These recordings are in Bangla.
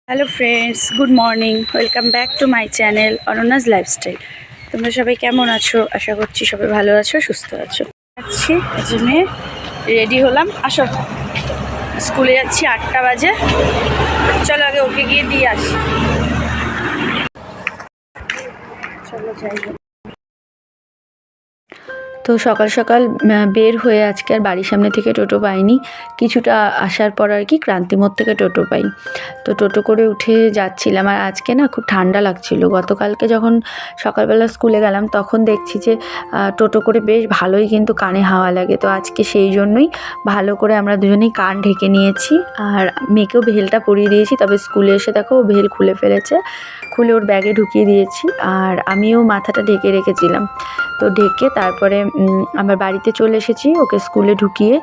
Hello friends, good morning. Welcome back to my channel অনন্যাস lifestyle. তোমরা সবাই কেমন আছো? আশা করছি সবাই ভালো আছো, সুস্থ আছো। যাচ্ছি, মেয়ে রেডি হলাম। আসো, স্কুলে যাচ্ছি, 8টা বাজে। চলো আগে ওকে গিয়ে দিয়ে আসি। চলো যাই। তো সকাল সকাল বের হয়ে আজকে আর বাড়ির সামনে থেকে টোটো পাইনি, কিছুটা আসার পর আর কি ক্রান্তিমোড় থেকে টোটো পাই। তো টোটো করে উঠে যাচ্ছিলাম। আর আজকে না খুব ঠান্ডা লাগছিল। গতকালকে যখন সকালবেলা স্কুলে গেলাম তখন দেখছি যে টোটো করে বেশ ভালোই কিন্তু কানে হাওয়া লাগে। তো আজকে সেই জন্যই ভালো করে আমরা দুজনেই কান ঢেকে নিয়েছি। আর মেয়েকেও ভেলটা পরিয়ে দিয়েছি। তবে স্কুলে এসে দেখো ও ভেল খুলে ফেলেছে, খুলে ওর ব্যাগে ঢুকিয়ে দিয়েছি। আর আমিও মাথাটা ঢেকে রেখেছিলাম। তো ঢেকে তারপরে আমার বাড়িতে চলে এসেছি। ওকে স্কুলে ঢুকিয়ে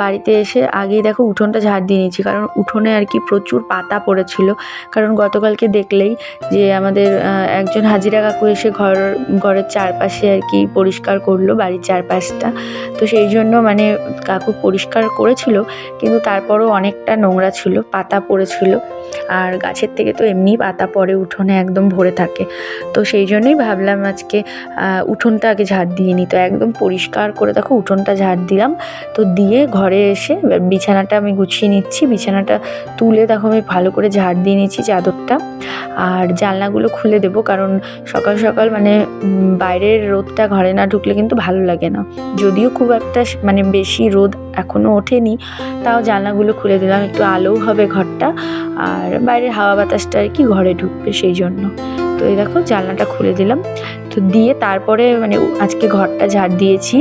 বাড়িতে এসে আগেই দেখো উঠোনটা ঝাড় দিয়ে নিয়েছি, কারণ উঠোনে আর কি প্রচুর পাতা পড়েছিল। কারণ গতকালকে দেখলেই যে আমাদের একজন হাজিরা কাকু এসে ঘরের চারপাশে আর কি পরিষ্কার করলো, বাড়ির চারপাশটা। তো সেই জন্য মানে কাকু পরিষ্কার করেছিল, কিন্তু তারপরও অনেকটা নোংরা ছিল, পাতা পড়েছিল। আর গাছের থেকে তো এমনি পাতা পড়ে, উঠোনে একদম ভরে থাকে। তো সেই জন্যই ভাবলাম আজকে উঠোনটা আগে ঝাড় দিয়ে নিই। তো একদম পরিষ্কার করে দেখো উঠোনটা ঝাড় দিলাম। তো দিয়ে ঘরে এসে বিছানাটা আমি গুছিয়ে নিচ্ছি। বিছানাটা তুলে দেখো আমি ভালো করে ঝাড় দিয়ে নিচ্ছি চাদরটা। আর জানলাগুলো খুলে দেবো, কারণ সকাল সকাল মানে বাইরের রোদটা ঘরে না ঢুকলে কিন্তু ভালো লাগে না। যদিও খুব একটা মানে বেশি রোদ এখনও ওঠেনি, তাও জানলাগুলো খুলে দিলাম, একটু আলোও হবে ঘরটা, আর বাইরের হাওয়া বাতাসটা আর কি ঘরে ঢুকবে সেই জন্য। তো এই দেখো জানলাটা খুলে দিলাম। তো দিয়ে তারপরে মানে আজকে ঘরটা ঝাড় দিয়েছি।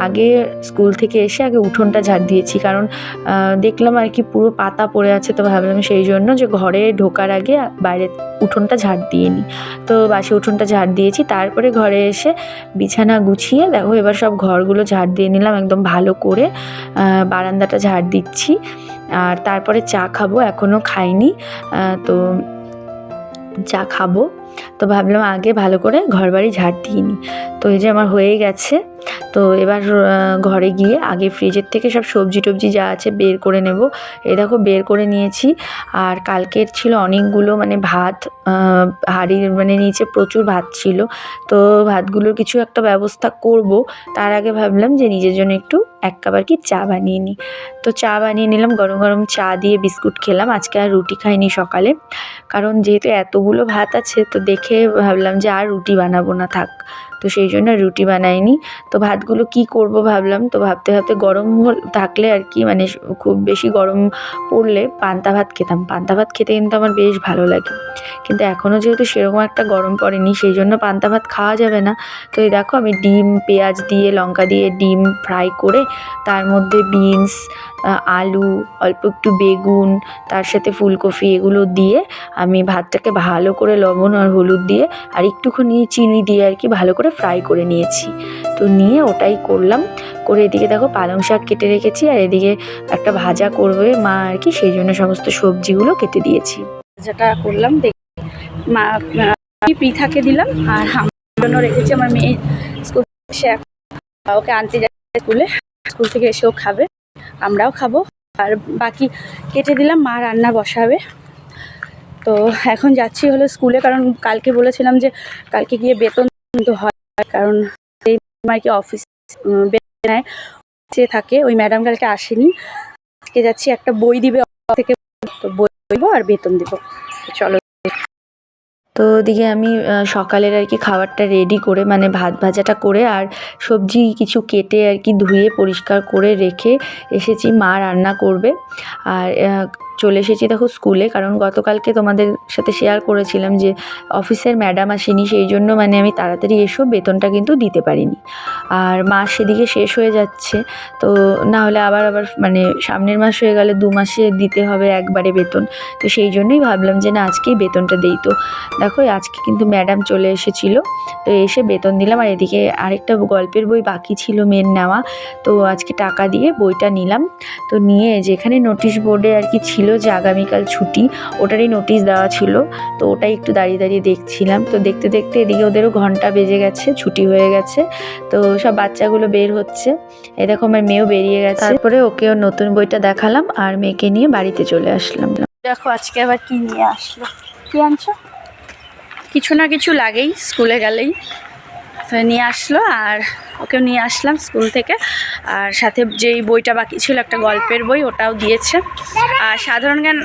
আগে স্কুল থেকে এসে আগে উঠোনটা ঝাড় দিয়েছি, কারণ দেখলাম আর কি পুরো পাতা পড়ে আছে। তো ভাবলাম সেই জন্য যে ঘরে ঢোকার আগে বাইরে উঠোনটা ঝাড় দিয়ে নিই। তো বাসি উঠোনটা ঝাড় দিয়েছি। তারপরে ঘরে এসে বিছানা গুছিয়ে দেখো এবার সব ঘরগুলো ঝাড় দিয়ে নিলাম একদম ভালো করে। বারান্দাটা ঝাড় দিচ্ছি। আর তারপরে চা খাবো, এখনও খাইনি। তো চা খাবো। তো ভাবলাম আগে ভালো করে ঘরবাড়ি ঝাড় দিয়ে নিই। তো এই যে আমার হয়ে গেছে। তো এবার ঘরে গিয়ে আগে ফ্রিজের থেকে সব সবজি টবজি যা আছে বের করে নেব। এই দেখো বের করে নিয়েছি। আর কালকের ছিল অনেকগুলো মানে ভাত, হাঁড়ির মানে নিচে প্রচুর ভাত ছিল। তো ভাতগুলোর কিছু একটা ব্যবস্থা করব। তার আগে ভাবলাম যে নিজের জন্য একটু 1 কাপ আর কি চা বানিয়ে নিই। তো চা বানিয়ে নিলাম, গরম গরম চা দিয়ে বিস্কুট খেলাম। আজকে আর রুটি খাইনি সকালে, কারণ যেহেতু এতগুলো ভাত আছে তো দেখে ভাবলাম যে আর রুটি বানাবো না, থাক। তো সেই জন্য রুটি বানাইনি। তো ভাতগুলো কি করব ভাবলাম। তো ভাবতে ভাবতে গরম থাকলে আর কি মানে খুব বেশি গরম পড়লে পান্তা ভাত খেতাম। পান্তা ভাত খেতে কিন্তু আমার বেশ ভালো লাগে, কিন্তু এখনও যেহেতু সেরকম একটা গরম পড়েনি সেই জন্য পান্তা ভাত খাওয়া যাবে না। তো এই দেখো আমি ডিম, পেঁয়াজ দিয়ে, লঙ্কা দিয়ে ডিম ফ্রাই করে তার মধ্যে বিনস, আলু, অল্প একটু বেগুন, তার সাথে ফুলকপি, এগুলো দিয়ে আমি ভাতটাকে ভালো করে লবণ আর হলুদ দিয়ে আর একটুখানি চিনি দিয়ে আর কি ভালো করে ফ্রাই করে নিয়েছি। তো নিয়ে ওটাই করলাম। করে এদিকে দেখো পালং শাক কেটে রেখেছি, আর এদিকে একটা ভাজা করবে মা আর কি, সেই জন্য সমস্ত সবজিগুলো কেটে দিয়েছি। ভাজাটা করলাম, মা পিঠাকে দিলাম। আর আমার জন্য রেখেছি, আমার মেয়ে স্কুল এসে ওকে আনতে যায় স্কুলে, স্কুল থেকে এসেও খাবে, আমরাও খাবো। আর বাকি কেটে দিলাম, মা রান্না বসাবে। তো এখন যাচ্ছি হলো স্কুলে, কারণ কালকে বলেছিলাম যে কালকে গিয়ে বেতন কিন্তু হয়, কারণ এই আর কি অফিস বেতন নেয় সে থাকে, ওই ম্যাডাম কালকে আসেনি। আজকে যাচ্ছি, একটা বই দিবে থেকে, তো বই দেবো আর বেতন দেবো। চলো। তো ওদিকে আমি সকালের আর কি খাবারটা রেডি করে মানে ভাত ভাজাটা করে আর সবজি কিছু কেটে আর কি ধুয়ে পরিষ্কার করে রেখে এসেছি, মা রান্না করবে। আর চলে এসেছি দেখো স্কুলে, কারণ গতকালকে তোমাদের সাথে শেয়ার করেছিলাম যে অফিসের ম্যাডাম আসেনি, সেই জন্য মানে আমি তাড়াতাড়ি এসেও বেতনটা কিন্তু দিতে পারিনি। আর মাস সেদিকে শেষ হয়ে যাচ্ছে, তো না হলে আবার মানে সামনের মাস হয়ে গেলে 2 মাসে দিতে হবে একবারে বেতন। তো সেই জন্যই ভাবলাম যে না আজকেই বেতনটা দেই। তো দেখো আজকে কিন্তু ম্যাডাম চলে এসেছিলো, তো এসে বেতন দিলাম। আর এদিকে আরেকটা গল্পের বই বাকি ছিল মেয়ের নেওয়া, তো আজকে টাকা দিয়ে বইটা নিলাম। তো নিয়ে যেখানে নোটিশ বোর্ডে আর কি ছিল যে আগামীকাল ছুটি, ওটারই নোটিশ দেওয়া ছিল। তো ওটাই একটু দাঁড়িয়ে দাঁড়িয়ে দেখছিলাম। তো দেখতে দেখতে এদিকে ওদেরও ঘন্টা বেজে গেছে, ছুটি হয়ে গেছে। তো সব বাচ্চাগুলো বের হচ্ছে, এই দেখো আমার মেয়েও বেরিয়ে গেছে। তারপরে ওকেও নতুন বইটা দেখালাম আর মেয়েকে নিয়ে বাড়িতে চলে আসলাম। দেখো আজকে আবার কি নিয়ে আসলো। কি আনছো? কিছু না কিছু লাগেই স্কুলে গেলেই, তো নিয়ে আসলো আর ওকেও নিয়ে আসলাম স্কুল থেকে। আর সাথে যেই বইটা বাকি ছিল একটা গল্পের বই, ওটাও দিয়েছে। আর সাধারণ জ্ঞান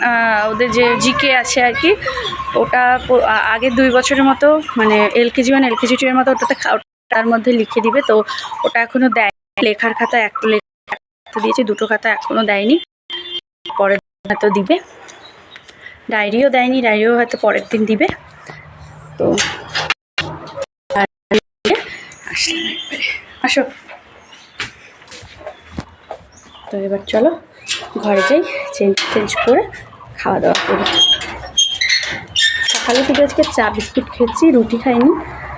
ওদের যে জিকে আছে আর কি, ওটা আগের 2 বছরের মতো মানে LKG 1 LKG 2 এর মতো ওটাতে তার মধ্যে লিখে দিবে। তো ওটা এখনও দেয়, লেখার খাতা একটা লেখা দিয়েছে, 2টো খাতা এখনও দেয়নি, পরের হয়তো দিবে। ডায়েরিও দেয়নি, ডায়েরিও হয়তো পরের দিন দিবে। তো আসলাম একবারে, আসো। তো এবার চলো ঘরে যাই, চেঞ্জ করে খাওয়া দাওয়া করি। সকালে শুধু আজকে চা বিস্কুট খেয়েছি, রুটি খাইনি।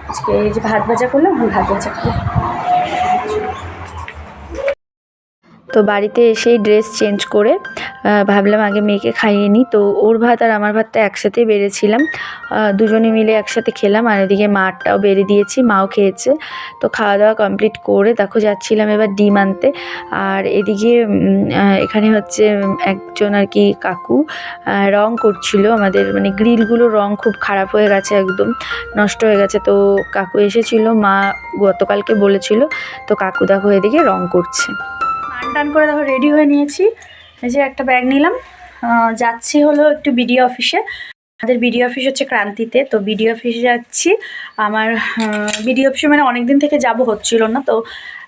আজকে এই যে ভাত ভাজা করলাম, আমি ভাত ভাজা খাবো। তো বাড়িতে এসেই ড্রেস চেঞ্জ করে ভাবলাম আগে মেয়েকে খাইয়ে নিই। তো ওর ভাত আর আমার ভাতটা একসাথেই বেড়েছিলাম, দুজনে মিলে একসাথে খেলাম। আর এদিকে মারটাও বেড়ে দিয়েছি, মাও খেয়েছে। তো খাওয়া দাওয়া কমপ্লিট করে দেখো যাচ্ছিলাম এবার ডিম আনতে। আর এদিকে এখানে হচ্ছে একজন আর কি কাকু রং করছিল আমাদের, মানে গ্রিলগুলো রং খুব খারাপ হয়ে গেছে, একদম নষ্ট হয়ে গেছে। তো কাকু এসেছিল, মা গতকালকে বলেছিল, তো কাকু দেখো এদিকে রং করছে। টান করে দেখো রেডি হয়ে নিয়েছি, এই যে একটা ব্যাগ নিলাম। যাচ্ছি হলো একটু বিডিও অফিসে। আমাদের বিডিও অফিস হচ্ছে ক্রান্তিতে, তো বিডিও অফিসে যাচ্ছি। আমার বিডিও অফিসে মানে অনেক দিন থেকে যাব হচ্ছিল না, তো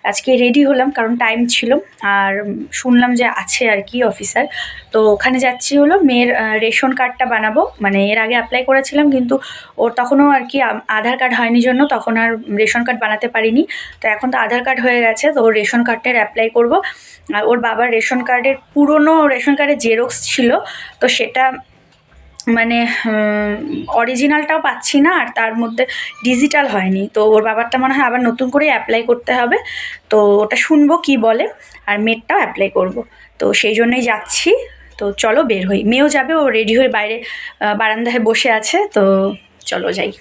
আজকে রেডি হলাম কারণ টাইম ছিল। আর শুনলাম যে আছে আর কি অফিসার, তো ওখানে যাচ্ছি হলো মেয়ের রেশন কার্ডটা বানাবো। মানে এর আগে অ্যাপ্লাই করেছিলাম, কিন্তু ওর তখনও আর কি আধার কার্ড হয়নি জন্য তখন আর রেশন কার্ড বানাতে পারিনি। তো এখন তো আধার কার্ড হয়ে গেছে, তো ওর রেশন কার্ডটার অ্যাপ্লাই করব। আর ওর বাবার রেশন কার্ডের পুরনো রেশন কার্ডের জেরক্স ছিল, তো সেটা মানে অরিজিনালটাও পাচ্ছি না, আর তার মধ্যে ডিজিটাল হয়নি। তো ওর বাবারটা মনে হয় আবার নতুন করে অ্যাপ্লাই করতে হবে। তো ওটা শুনবো কি বলে, আর মেয়েরটাও অ্যাপ্লাই করব। তো সেই জন্যই যাচ্ছি। তো চলো বের হই, মেয়েও যাবে, ও রেডি হয়ে বাইরে বারান্দায় বসে আছে। তো চলো যাই।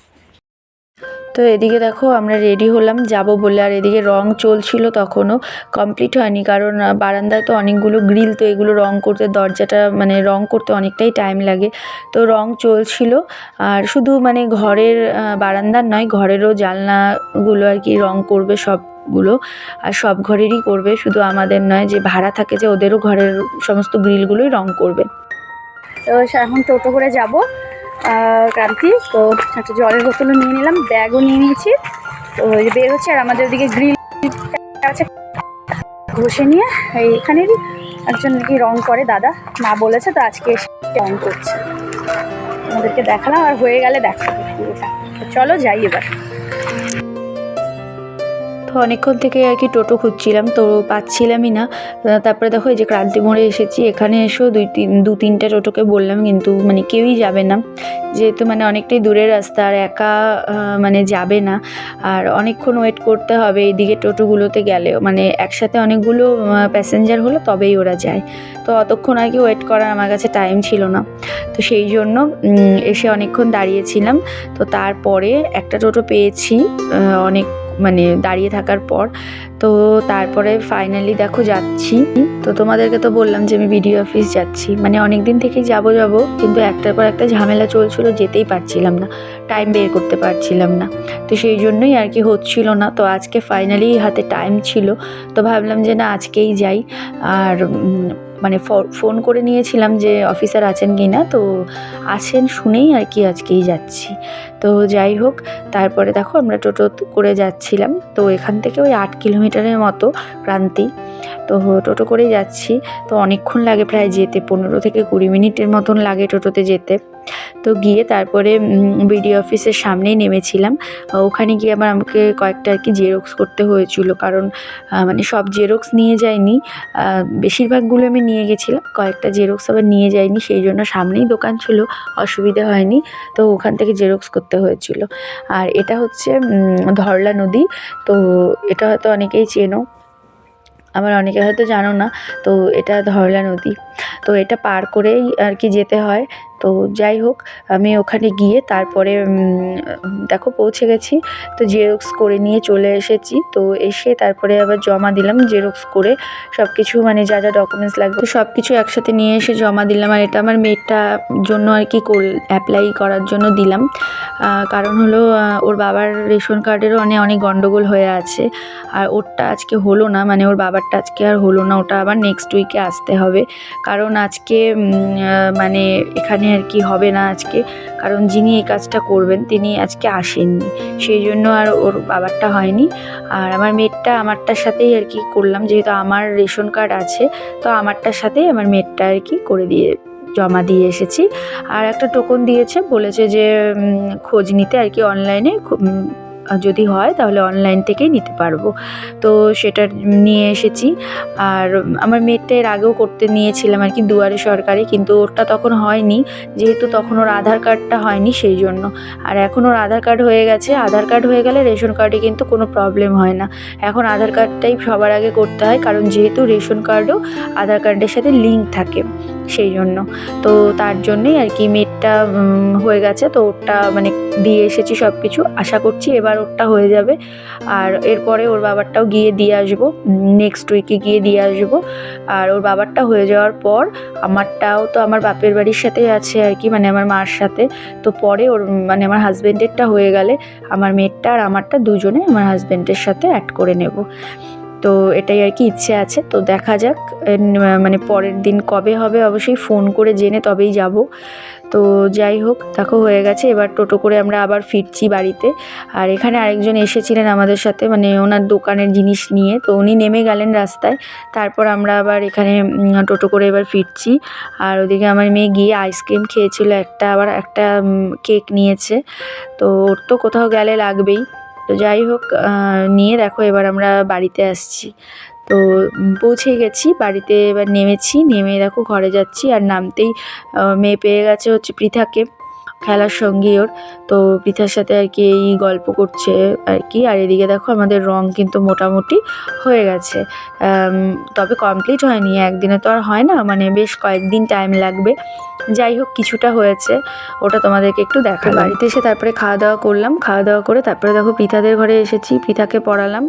তো এদিকে দেখো আমরা রেডি হলাম যাব বলে, আর এদিকে রং চলছিল, তখনও কমপ্লিট হয়নি কারণ বারান্দায় তো অনেকগুলো গ্রিল, তো এগুলো রং করতে, দরজাটা মানে রং করতে অনেকটাই টাইম লাগে। তো রং চলছিল। আর শুধু মানে ঘরের বারান্দার নয়, ঘরেরও জানলাগুলো আর কি রং করবে সবগুলো। আর সব ঘরেরই করবে, শুধু আমাদের নয়, যে ভাড়া থাকে যে ওদেরও ঘরের সমস্ত গ্রিলগুলোই রং করবে। তো এখন টোটো করে যাব ক্রান্তি। তো একটা জলের বোতলও নিয়ে নিলাম, ব্যাগও নিয়ে নিয়েছি। তো বের হচ্ছে। আর আমাদের ওদিকে গ্রিল আছে, ঘষে নিয়ে এইখানেরই একজন কি রং করে দাদা, মা বলেছে, তো আজকে এসে রং করছে। আমাদেরকে দেখালাম, আর হয়ে গেলে দেখাবো পুরোটা। তো চলো যাই এবার। তো অনেকক্ষণ থেকে আর কি টোটো খুঁজছিলাম, তো পাচ্ছিলামই না। তারপরে দেখো এই যে ক্রান্তি মোড়ে এসেছি, এখানে এসেও 2-3টা টোটোকে বললাম, কিন্তু মানে কেউই যাবে না, যেহেতু মানে অনেকটাই দূরের রাস্তা, আর একা মানে যাবে না, আর অনেকক্ষণ ওয়েট করতে হবে এইদিকে টোটোগুলোতে গেলেও। মানে একসাথে অনেকগুলো প্যাসেঞ্জার হলো তবেই ওরা যায়, তো অতক্ষণ আর কি ওয়েট করার আমার কাছে টাইম ছিল না। তো সেই জন্য এসে অনেকক্ষণ দাঁড়িয়েছিলাম। তো তারপরে একটা টোটো পেয়েছি অনেক মানে দাঁড়িয়ে থাকার পর। তো তারপরে ফাইনালি দেখো যাচ্ছি। তো তোমাদেরকে তো বললাম যে আমি বিডিও অফিস যাচ্ছি, মানে অনেক দিন থেকেই যাব কিন্তু একটার পর একটা ঝামেলা চলছিল, যেতেই পারছিলাম না, টাইম বের করতে পারছিলাম না। তো সেই জন্যই আর কি হচ্ছিল না। তো আজকে ফাইনালি হাতে টাইম ছিল, তো ভাবলাম যে না আজকেই যাই। আর মানে ফোন করে নিয়েছিলাম যে অফিসার আছেন কি না, তো আছেন শুনেই আর কি আজকেই যাচ্ছি। তো যাই হোক, তারপরে দেখো আমরা টোটো করে যাচ্ছিলাম। তো এখান থেকে ওই 8 কিলোমিটারের মতো ক্রান্তি, তো টোটো করেই যাচ্ছি। তো অনেকক্ষণ লাগে প্রায় যেতে, 15 থেকে 20 মিনিটের মতন লাগে টোটোতে যেতে। তো গিয়ে তারপরে বিডিও অফিসের সামনেই নেমেছিলাম। ওখানে গিয়ে আবার আমাকে কয়েকটা আর কি জেরক্স করতে হয়েছিল, কারণ মানে সব জেরক্স নিয়ে যাইনি, বেশিরভাগগুলো আমি নিয়ে গেছিলাম, কয়েকটা জেরক্স আবার নিয়ে যাইনি, সেই জন্য সামনেই দোকান ছিল, অসুবিধা হয়নি। তো ওখান থেকে জেরক্স করতে হয়েছিল। আর এটা হচ্ছে ধরলা নদী, তো এটা হয়তো অনেকেই চেনো, আবার অনেকে হয়তো জানো না। তো এটা ধরলা নদী, তো এটা পার করেই আর কি যেতে হয়। তো যাই হোক, আমি ওখানে গিয়ে তারপরে দেখো পৌঁছে গেছি। তো জেরক্স করে নিয়ে চলে এসেছি। তো এসে তারপরে আবার জমা দিলাম, জেরক্স করে সব কিছু মানে যা যা ডকুমেন্টস লাগবে সব কিছু একসাথে নিয়ে এসে জমা দিলাম। আর এটা আমার মেয়েটা জন্য আর কি অ্যাপ্লাই করার জন্য দিলাম। কারণ হলো ওর বাবার রেশন কার্ডেরও অনেক গন্ডগোল হয়ে আছে। আর ওরটা আজকে হলো না, মানে ওর বাবারটা আজকে আর হলো না, ওটা আবার নেক্সট উইকে আসতে হবে। কারণ আজকে মানে এখানে আর কি হবে না আজকে, কারণ যিনি এই কাজটা করবেন তিনি আজকে আসেননি, সেই জন্য আর ওর বাবারটা হয়নি। আর আমার মেয়েরটা আমারটার সাথেই আর কি করলাম, যেহেতু আমার রেশন কার্ড আছে, তো আমারটার সাথেই আমার মেয়েরটা আর কি করে দিয়ে জমা দিয়ে এসেছি। আর একটা টোকন দিয়েছে, বলেছে যে খোঁজ নিতে আর কি অনলাইনে, যদি হয় তাহলে অনলাইন থেকেই নিতে পারবো। তো সেটা নিয়ে এসেছি। আর আমার মেয়েরটা এর আগেও করতে নিয়েছিলাম আর কি দুয়ারে সরকারি, কিন্তু ওরটা তখন হয়নি, যেহেতু তখন ওর আধার কার্ডটা হয়নি সেই জন্য। আর এখন ওর আধার কার্ড হয়ে গেছে, আধার কার্ড হয়ে গেলে রেশন কার্ডে কিন্তু কোনো প্রবলেম হয় না। এখন আধার কার্ডটাই সবার আগে করতে হয়, কারণ যেহেতু রেশন কার্ডও আধার কার্ডের সাথে লিঙ্ক থাকে সেই জন্য। তো তার জন্যই আর কি মেয়েরটা হয়ে গেছে, তো ওরটা মানে দিয়ে এসেছি সব কিছু, আশা করছি এবার ওরটা হয়ে যাবে। আর এরপরে ওর বাবারটাও গিয়ে দিয়ে আসবো, নেক্সট উইকে গিয়ে দিয়ে আসবো। আর ওর বাবারটা হয়ে যাওয়ার পর আমারটাও তো আমার বাপের বাড়ির সাথেই আছে আর কি, মানে আমার মার সাথে। তো পরে ওর মানে আমার হাজব্যান্ডেরটা হয়ে গেলে আমার মেয়েরটা আর আমারটা দুজনে আমার হাজব্যান্ডের সাথে অ্যাড করে নেব। তো এটাই আর কি ইচ্ছে আছে। তো দেখা যাক মানে পরের দিন কবে হবে, অবশ্যই ফোন করে জেনে তবেই যাব। তো যাই হোক, দেখো হয়ে গেছে। এবার টোটো করে আমরা আবার ফিরছি বাড়িতে। আর এখানে আরেকজন এসেছিলেন আমাদের সাথে, মানে ওনার দোকানের জিনিস নিয়ে, তো উনি নেমে গেলেন রাস্তায়। তারপর আমরা আবার এখানে টোটো করে এবার ফিরছি। আর ওদিকে আমার মেয়ে গিয়ে আইসক্রিম খেয়েছিল একটা, আবার একটা কেক নিয়েছে। তো ওর তো কোথাও গেলে লাগবেই। তো যাই হোক, নিয়ে দেখো এবার আমরা বাড়িতে আসছি। তো পৌঁছে গেছি বাড়িতে, এবার নেমেছি, নেমে দেখো ঘরে যাচ্ছি। আর নামতেই মেয়ে পেয়ে গেছে হচ্ছে পৃথাকে, খেলার সঙ্গী ওর। তো পৃথার সাথে আর কি এই গল্প করছে আর কি। আর এদিকে দেখো আমাদের রং কিন্তু মোটামুটি হয়ে গেছে, তবে কমপ্লিট হয়নি, একদিনে তো আর হয় না, মানে বেশ কয়েকদিন টাইম লাগবে। যাই হোক, কিছুটা হয়েছে, ওটা তোমাদেরকে একটু দেখা। বাড়িতে এসে তারপরে খাওয়া দাওয়া করলাম, খাওয়া দাওয়া করে তারপরে দেখো পৃথাদের ঘরে এসেছি, পৃথাকে পড়ালাম।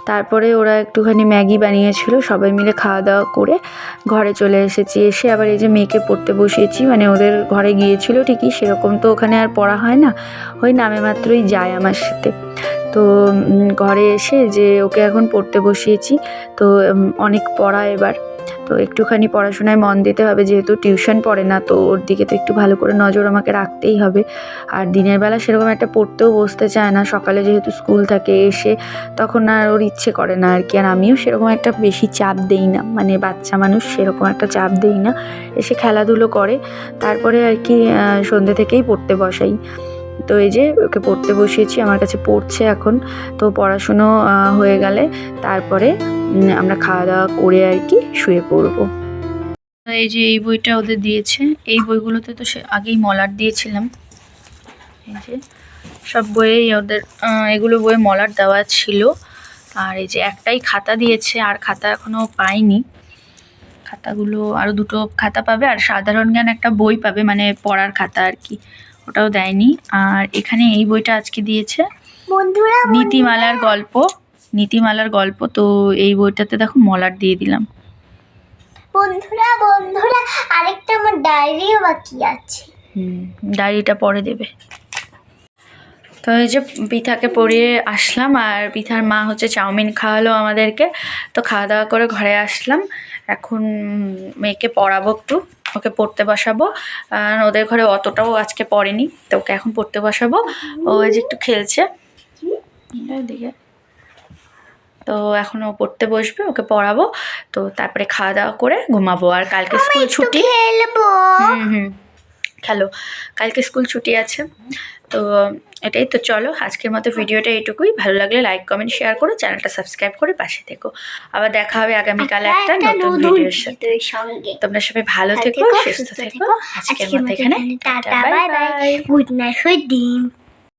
তারপরে ওরা একটুখানি ম্যাগি বানিয়েছিল, সবাই মিলে খাওয়া দাওয়া করে ঘরে চলে এসেছি। এসে আবার এই যে মেয়েকে পড়তে বসিয়েছি, মানে ওদের ঘরে গিয়েছিল ঠিকই, সেরকম তো ওখানে আর পড়া হয় না, ওই নামে মাত্রই যায় আমার সাথে। তো ঘরে এসে যে ওকে এখন পড়তে বসিয়েছি। তো অনেক পড়া এবার, তো একটুখানি পড়াশোনায় মন দিতে হবে, যেহেতু টিউশন পড়ে না, তো ওর দিকে তো একটু ভালো করে নজর আমাকে রাখতেই হবে। আর দিনের বেলা সেরকম একটা পড়তেও বসতে চায় না, সকালে যেহেতু স্কুল থাকে, এসে তখন আর ওর ইচ্ছে করে না আর কি। আর আমিও সেরকম একটা বেশি চাপ দেই না, মানে বাচ্চা মানুষ, সেরকম একটা চাপ দেই না, এসে খেলাধুলো করে তারপরে আর কি সন্ধ্যে থেকেই পড়তে বসাই। তো এই যে ওকে পড়তে বসিয়েছি, আমার কাছে পড়ছে এখন। তো পড়াশুনো হয়ে গেলে তারপরে আমরা খাওয়া দাওয়া করে আর কি শুয়ে পড়বো। এই যে এই বইটা ওদের দিয়েছে, এই বইগুলোতে তো সে আগেই মলাট দিয়েছিলাম। এই যে সব বইয়েই ওদের এগুলো বইয়ে মলাট দেওয়া ছিল। আর এই যে একটাই খাতা দিয়েছে, আর খাতা এখনও পাইনি। খাতাগুলো আরও দুটো খাতা পাবে, আর সাধারণ জ্ঞান একটা বই পাবে, মানে পড়ার খাতা আর কি, ওটাও দেয়নি। আর এখানে এই বইটা আজকে দিয়েছে, নীতিমালার গল্প। তো এই বইটাতে দেখো মলাট দিয়ে দিলাম। বন্ধুরা আরেকটা আমার ডায়েরিও বাকি আছে। ডায়েরিটা পরে দেবে। তো এই যে পৃথাকে পড়িয়ে আসলাম, আর পৃথার মা হচ্ছে চাউমিন খাওয়ালো আমাদেরকে। তো খাওয়া দাওয়া করে ঘরে আসলাম, এখন মেয়েকে পড়াবো একটু, ওকে পড়তে বসাবো। ওদের ঘরে অতটাও আজকে পড়েনি, তো ওকে এখন পড়তে বসাবো। ও যে একটু খেলছে দিকে, তো এখন ও পড়তে বসবে, ওকে পড়াবো। তো তারপরে খাওয়া দাওয়া করে ঘুমাবো। আর কালকে স্কুল ছুটি। খেলো, কালকে স্কুল ছুটি আছে। তো এটাই তো, চলো আজকের মতো ভিডিওটা এইটুকুই। ভালো লাগলে লাইক কমেন্ট শেয়ার করো, চ্যানেলটা সাবস্ক্রাইব করে পাশে থেকো। আবার দেখা হবে আগামীকাল একটা নতুন ভিডিওর সাথে। তোমরা সবাই ভালো থেকো, সুস্থ থেকো। আজকের মতো এখানে tata, bye bye, good night,